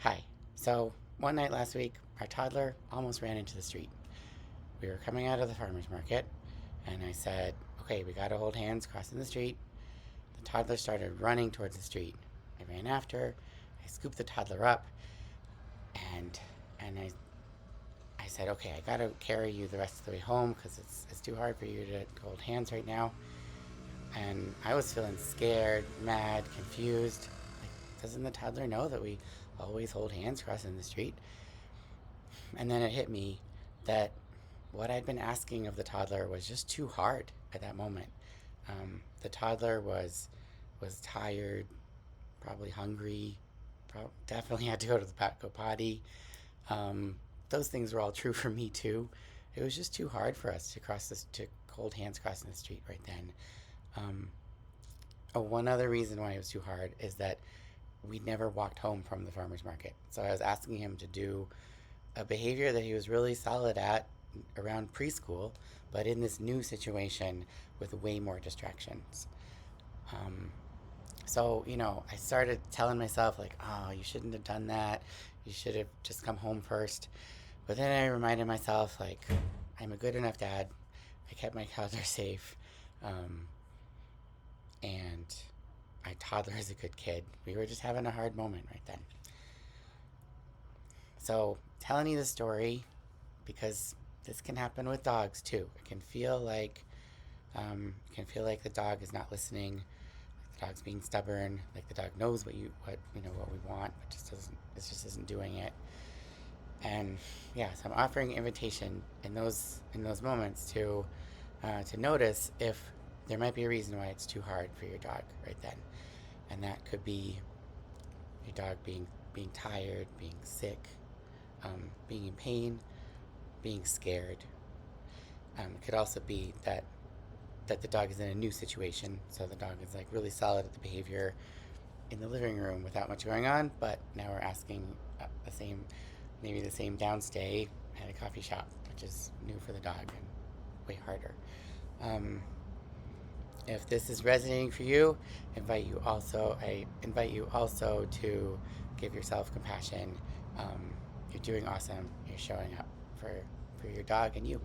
Hi. So, one night last week, our toddler almost ran into the street. We were coming out of the farmer's market, and I said, okay, we gotta hold hands crossing the street. The toddler started running towards the street. I ran after, I scooped the toddler up, and and I said, okay, I gotta carry you the rest of the way home because it's too hard for you to hold hands right now. And I was feeling scared, mad, confused. Like, doesn't the toddler know that we always hold hands crossing the street? And then it hit me that what I'd been asking of the toddler was just too hard at that moment. The toddler was tired, probably hungry, definitely had to go to the go potty. Those things were all true for me too. It was just too hard for us to hold hands crossing the street right then. Um, one other reason why it was too hard is that we'd never walked home from the farmer's market. So I was asking him to do a behavior that he was really solid at around preschool, but in this new situation with way more distractions. Um, so, I started telling myself, like, oh, you shouldn't have done that. You should have just come home first. But then I reminded myself, like, I'm a good enough dad. I kept my toddler safe. Um, and my toddler is a good kid. We were just having a hard moment right then. So, telling you the story because this can happen with dogs too. It can feel like the dog is not listening, like the dog's being stubborn, like the dog knows what we want, but just isn't doing it. And yeah, so I'm offering invitation in those moments to notice if there might be a reason why it's too hard for your dog right then, and that could be your dog being tired, being sick, being in pain, being scared. It could also be that the dog is in a new situation, so the dog is like really solid at the behavior in the living room without much going on, but now we're asking maybe the same downstay at a coffee shop, which is new for the dog and way harder. Um, if this is resonating for you, I invite you also to give yourself compassion. You're doing awesome. You're showing up for your dog and you.